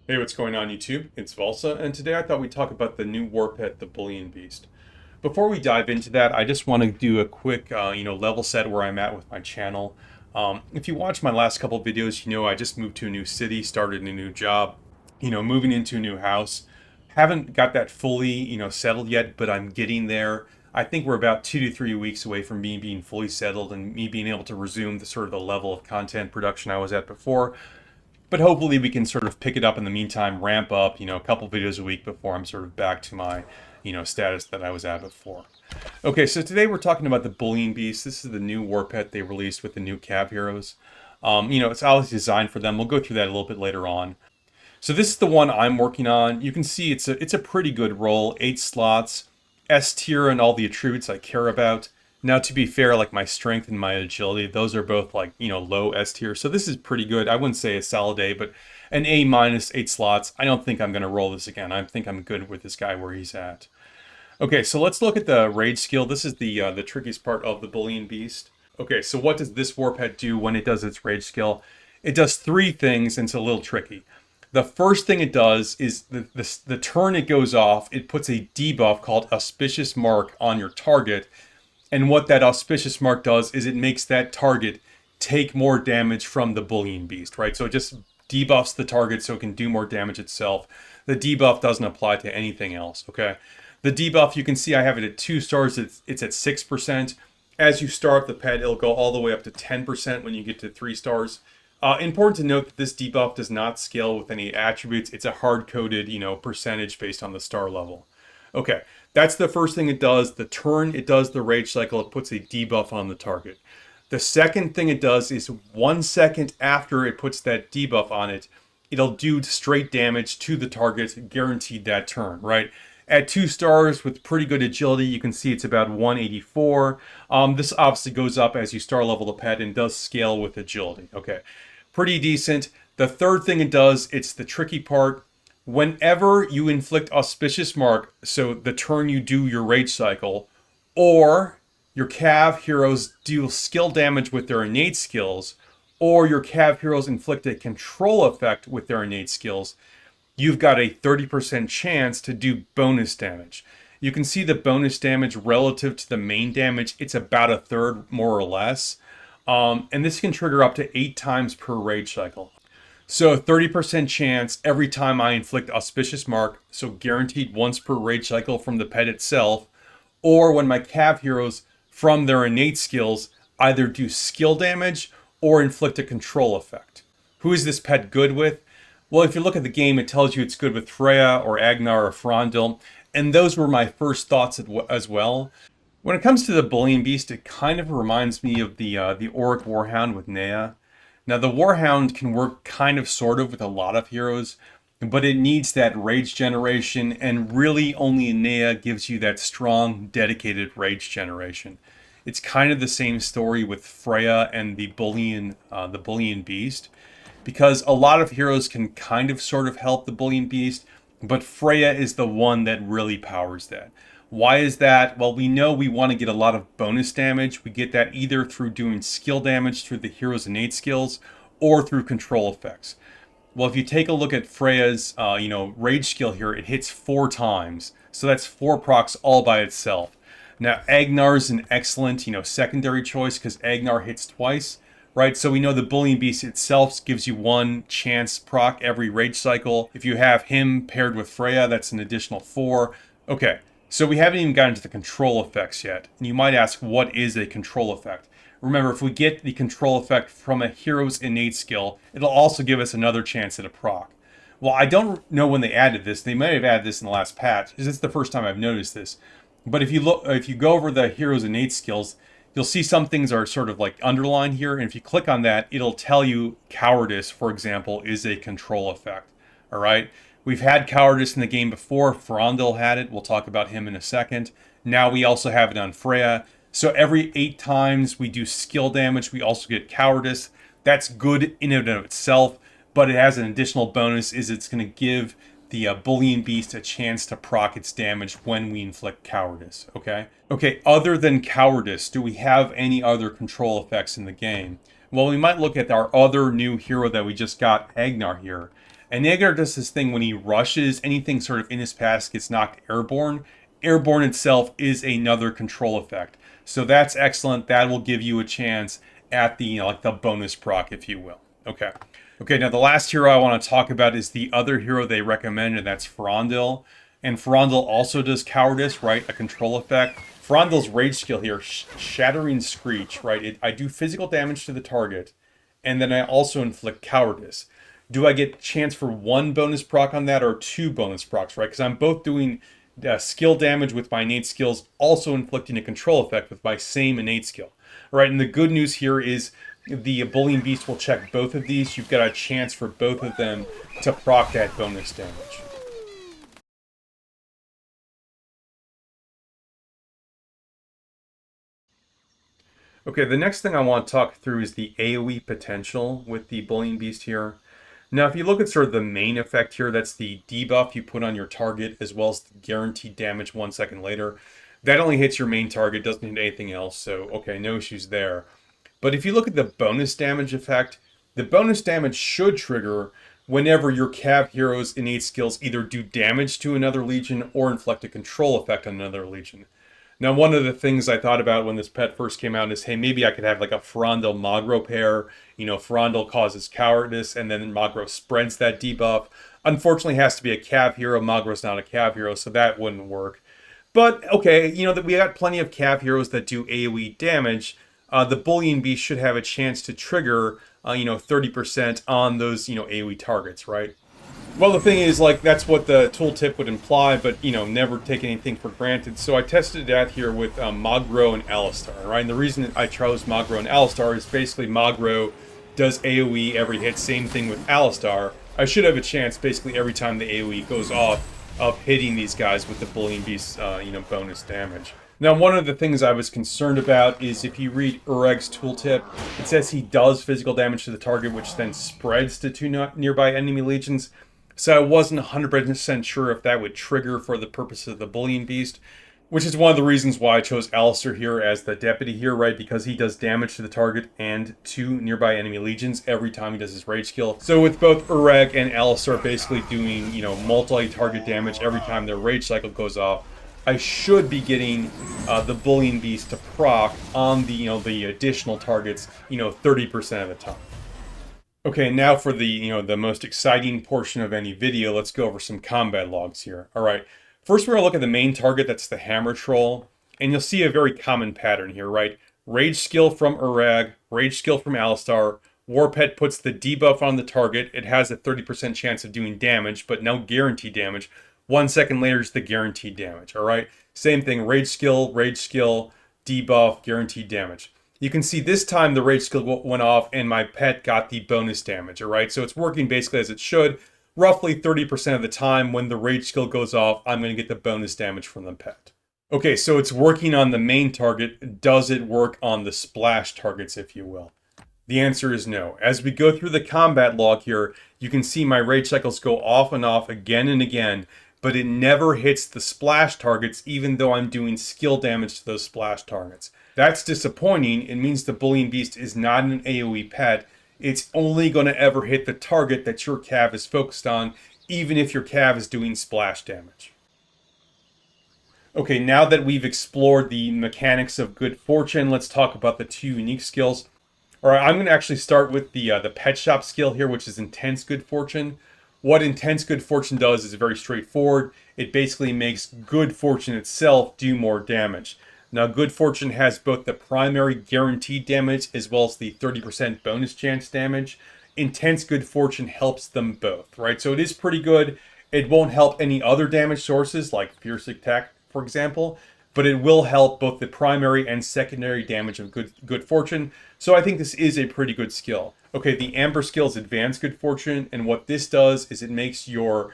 Hey, what's going on YouTube? It's Valsa, and today I thought we'd talk about the new war pet, the Bullion Beast. Before we dive into that, I just want to do a quick, level set where I'm at with my channel. If you watch my last couple videos, you know I just moved to a new city, started a new job, moving into a new house. Haven't got that fully, settled yet, but I'm getting there. I think we're about 2 to 3 weeks away from me being fully settled and me being able to resume the sort of the level of content production I was at before. But hopefully we can sort of pick it up in the meantime, ramp up, a couple videos a week before I'm sort of back to my, status that I was at before. Okay, so today we're talking about the Bullion Beast. This is the new war pet they released with the new Cav heroes. It's obviously designed for them. We'll go through that a little bit later on. So this is the one I'm working on. You can see it's a pretty good roll. 8 slots, S tier, and all the attributes I care about. Now, to be fair, like my strength and my agility, those are both like, low S tier. So this is pretty good. I wouldn't say a solid A, but an A minus 8 slots. I don't think I'm going to roll this again. I think I'm good with this guy where he's at. Okay, so let's look at the rage skill. This is the trickiest part of the Bullion Beast. Okay, so what does this war pet do when it does its rage skill? It does 3 things, and it's a little tricky. The first thing it does is the turn it goes off, it puts a debuff called Auspicious Mark on your target. And what that Auspicious Mark does is it makes that target take more damage from the Bullion Beast, right? So it just debuffs the target so it can do more damage itself. The debuff doesn't apply to anything else, okay? The debuff, you can see I have it at 2 stars. It's at 6%. As you start the pet, it'll go all the way up to 10% when you get to 3 stars. Important to note that this debuff does not scale with any attributes. It's a hard-coded, percentage based on the star level. Okay, that's the first thing it does. The turn it does the rage cycle, it puts a debuff on the target. The second thing it does is 1 second after it puts that debuff on it, it'll do straight damage to the target, guaranteed that turn, right? At 2 stars with pretty good agility, you can see it's about 184. This obviously goes up as you star level the pet and does scale with agility. Okay, pretty decent. The third thing it does, it's the tricky part. Whenever you inflict Auspicious Mark, so the turn you do your rage cycle, or your Cav heroes deal skill damage with their innate skills, or your Cav heroes inflict a control effect with their innate skills, you've got a 30% chance to do bonus damage. You can see the bonus damage relative to the main damage. It's about a third, more or less. And this can trigger up to 8 times per rage cycle. So a 30% chance every time I inflict Auspicious Mark, so guaranteed once per rage cycle from the pet itself, or when my Cav heroes from their innate skills either do skill damage or inflict a control effect. Who is this pet good with? Well, if you look at the game, it tells you it's good with Freya or Agnar or Frondil, and those were my first thoughts as well. When it comes to the Bullion Beast, it kind of reminds me of the Auric Warhound with Nea. Now, the Warhound can work kind of sort of with a lot of heroes, but it needs that rage generation, and really only Nea gives you that strong, dedicated rage generation. It's kind of the same story with Freya and the Bullion Beast, because a lot of heroes can kind of sort of help the Bullion Beast, but Freya is the one that really powers that. Why is that? Well, we know we want to get a lot of bonus damage. We get that either through doing skill damage through the hero's innate skills or through control effects. Well, if you take a look at Freya's, rage skill here, it hits 4 times. So that's 4 procs all by itself. Now, Agnar's an excellent, secondary choice because Agnar hits twice, right? So we know the Bullion Beast itself gives you 1 chance proc every rage cycle. If you have him paired with Freya, that's an additional 4. Okay. So we haven't even gotten to the control effects yet. And you might ask, what is a control effect? Remember, if we get the control effect from a hero's innate skill, it'll also give us another chance at a proc. Well, I don't know when they added this. They might have added this in the last patch. This is the first time I've noticed this. But if you go over the hero's innate skills, you'll see some things are sort of like underlined here. And if you click on that, it'll tell you cowardice, for example, is a control effect. All right. We've had cowardice in the game before. Frondil had it. We'll talk about him in a second. Now we also have it on Freya. So every 8 times we do skill damage, we also get cowardice. That's good in and of itself, but it has an additional bonus is it's going to give the Bullion Beast a chance to proc its damage when we inflict cowardice, okay? Okay, other than cowardice, do we have any other control effects in the game? Well, we might look at our other new hero that we just got, Agnar here. And Aegar does this thing when he rushes, anything sort of in his path gets knocked airborne. Airborne itself is another control effect. So that's excellent. That will give you a chance at the, like the bonus proc, if you will. Okay. Okay, now the last hero I want to talk about is the other hero they recommend, and that's Frondil. And Frondil also does Cowardice, right? A control effect. Frondil's rage skill here, Shattering Screech, right? I do physical damage to the target, and then I also inflict Cowardice. Do I get chance for one bonus proc on that or two bonus procs, right? Because I'm both doing skill damage with my innate skills, also inflicting a control effect with my same innate skill, right? And the good news here is the Bullion Beast will check both of these. You've got a chance for both of them to proc that bonus damage. Okay, the next thing I want to talk through is the AoE potential with the Bullion Beast here. Now, if you look at sort of the main effect here, that's the debuff you put on your target, as well as the guaranteed damage 1 second later. That only hits your main target, doesn't hit anything else, so okay, no issues there. But if you look at the bonus damage effect, the bonus damage should trigger whenever your Cav hero's innate skills either do damage to another legion or inflict a control effect on another legion. Now, one of the things I thought about when this pet first came out is, hey, maybe I could have like a Frondil Magro pair. You know, Frondil causes cowardice, and then Magro spreads that debuff. Unfortunately, it has to be a Cav hero. Magro's not a Cav hero, so that wouldn't work. But, okay, you know, that we got plenty of Cav heroes that do AoE damage. The Bullion Beast should have a chance to trigger, 30% on those, AoE targets, right? Well, the thing is, like, that's what the tooltip would imply, but, never take anything for granted. So I tested that here with Magro and Alistar, right? And the reason I chose Magro and Alistar is basically Magro does AoE every hit, same thing with Alistar. I should have a chance basically every time the AoE goes off of hitting these guys with the Bullion Beast, bonus damage. Now, one of the things I was concerned about is if you read Ureg's tooltip, it says he does physical damage to the target, which then spreads to two nearby enemy legions. So I wasn't 100% sure if that would trigger for the purpose of the Bullion Beast, which is one of the reasons why I chose Alistair here as the deputy here, right? Because he does damage to the target and to nearby enemy legions every time he does his rage skill. So with both Ureg and Alistair basically doing, multi-target damage every time their rage cycle goes off, I should be getting the Bullion Beast to proc on the, the additional targets, 30% of the time. Okay, now for the, the most exciting portion of any video, let's go over some combat logs here. All right, first we're going to look at the main target, that's the Hammer Troll, and you'll see a very common pattern here, right? Rage skill from Urag, rage skill from Alistar, Warpet puts the debuff on the target, it has a 30% chance of doing damage, but no guaranteed damage. 1 second later is the guaranteed damage, all right? Same thing, rage skill, debuff, guaranteed damage. You can see this time the rage skill went off and my pet got the bonus damage, all right? So it's working basically as it should. Roughly 30% of the time when the rage skill goes off, I'm going to get the bonus damage from the pet. Okay, so it's working on the main target. Does it work on the splash targets, if you will? The answer is no. As we go through the combat log here, you can see my rage cycles go off and off again and again, but it never hits the splash targets even though I'm doing skill damage to those splash targets. That's disappointing. It means the Bullion Beast is not an AoE pet. It's only going to ever hit the target that your Cav is focused on, even if your Cav is doing splash damage. Okay, now that we've explored the mechanics of Good Fortune, let's talk about the two unique skills. All right, I'm going to actually start with the Pet Shop skill here, which is Intense Good Fortune. What Intense Good Fortune does is very straightforward. It basically makes Good Fortune itself do more damage. Now, Good Fortune has both the primary guaranteed damage as well as the 30% bonus chance damage. Intense Good Fortune helps them both, right? So it is pretty good. It won't help any other damage sources like Fierce Attack, for example, but it will help both the primary and secondary damage of Good Fortune. So I think this is a pretty good skill. Okay, the Amber skill is Advanced Good Fortune, and what this does is it makes your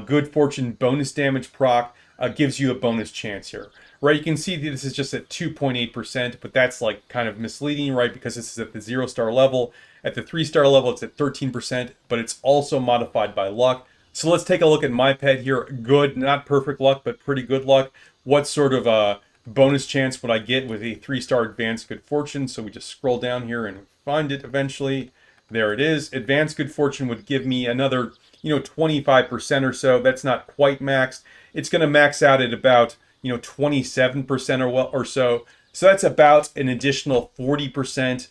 Good Fortune bonus damage proc, gives you a bonus chance here. Right, you can see that this is just at 2.8%, but that's like kind of misleading, right? Because this is at the 0-star level. At the 3-star level, it's at 13%, but it's also modified by luck. So let's take a look at my pet here. Good, not perfect luck, but pretty good luck. What sort of bonus chance would I get with a 3-star Advanced Good Fortune? So we just scroll down here and find it eventually. There it is. Advanced Good Fortune would give me another 25% or so. That's not quite maxed. It's going to max out at about 27% or so. So that's about an additional 40%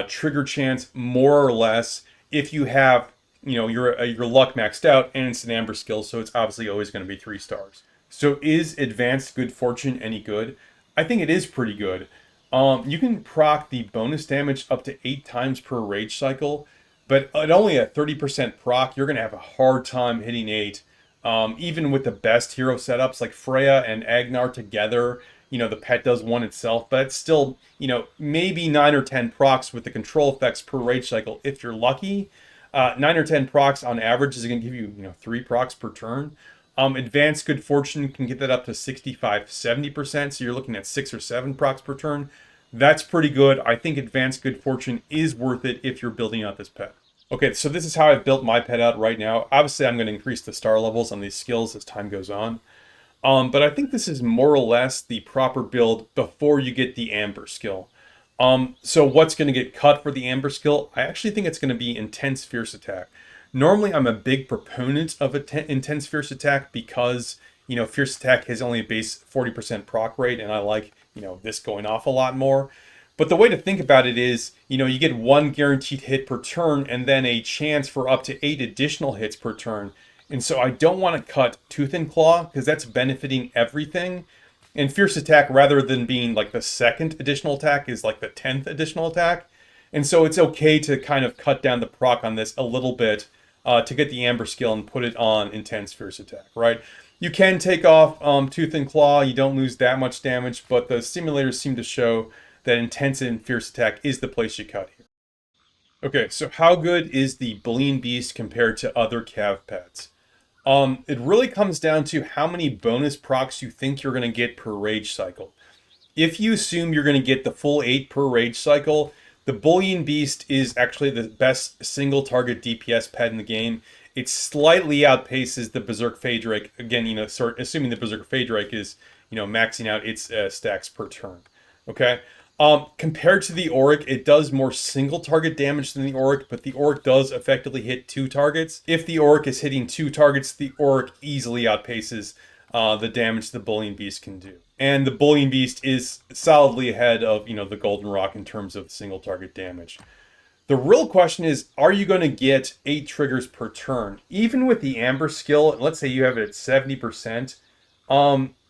trigger chance, more or less, if you have your luck maxed out and it's an amber skill. So it's obviously always going to be 3 stars. So is advanced good fortune any good? I think it is pretty good. You can proc the bonus damage up to 8 times per rage cycle, but at only a 30% proc, you're going to have a hard time hitting 8. Even with the best hero setups like Freya and Agnar together, the pet does one itself, but it's still, maybe 9 or 10 procs with the control effects per rage cycle if you're lucky. 9 or 10 procs on average is going to give you, 3 procs per turn. Advanced Good Fortune can get that up to 65-70%, so you're looking at 6 or 7 procs per turn. That's pretty good. I think Advanced Good Fortune is worth it if you're building out this pet. Okay, so this is how I've built my pet out right now. Obviously, I'm going to increase the star levels on these skills as time goes on. But I think this is more or less the proper build before you get the Amber skill. So what's going to get cut for the Amber skill? I actually think it's going to be Intense Fierce Attack. Normally, I'm a big proponent of Intense Fierce Attack because, Fierce Attack has only a base 40% proc rate, and I like, this going off a lot more. But the way to think about it is, you get 1 guaranteed hit per turn and then a chance for up to 8 additional hits per turn. And so I don't want to cut Tooth and Claw because that's benefiting everything. And Fierce Attack, rather than being like the 2nd additional attack, is like the 10th additional attack. And so it's okay to kind of cut down the proc on this a little bit to get the Amber skill and put it on Intense Fierce Attack, right? You can take off Tooth and Claw. You don't lose that much damage, but the simulators seem to show that Intense and Fierce Attack is the place you cut here. Okay, so how good is the Bullion Beast compared to other Cav pets? It really comes down to how many bonus procs you think you're going to get per rage cycle. If you assume you're going to get the full 8 per rage cycle, the Bullion Beast is actually the best single target DPS pet in the game. It slightly outpaces the Berserk Phaedrake. Again, assuming the Berserk Phaedrake is, maxing out its stacks per turn. Okay? Compared to the Auric, it does more single target damage than the Auric, but the Auric does effectively hit 2 targets. If the Auric is hitting 2 targets, the Auric easily outpaces the damage the Bullion Beast can do. And the Bullion Beast is solidly ahead of, the Golden Rock in terms of single target damage. The real question is, are you going to get 8 triggers per turn? Even with the Amber skill, let's say you have it at 70%,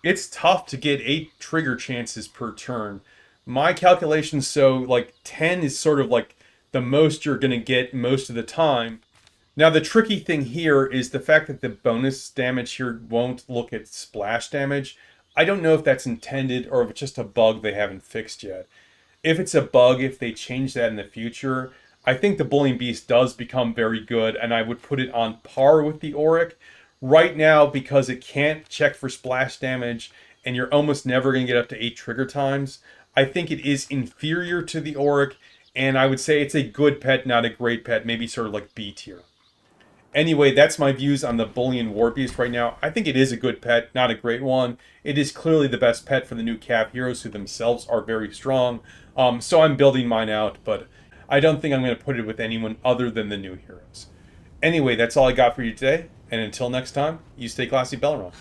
it's tough to get 8 trigger chances per turn. My calculations, so like 10 is sort of like the most you're going to get most of the time. Now, the tricky thing here is the fact that the bonus damage here won't look at splash damage. I don't know if that's intended or if it's just a bug they haven't fixed yet. If it's a bug, if they change that in the future, I think the Bullion Beast does become very good, and I would put it on par with the Auric. Right now, because it can't check for splash damage, and you're almost never going to get up to 8 trigger times, I think it is inferior to the Auric, and I would say it's a good pet, not a great pet, maybe sort of like B tier. Anyway, that's my views on the Bullion War Beast right now. I think it is a good pet, not a great one. It is clearly the best pet for the new Cav heroes who themselves are very strong. So I'm building mine out, but I don't think I'm going to put it with anyone other than the new heroes. Anyway, that's all I got for you today, and until next time, you stay classy, Belleron.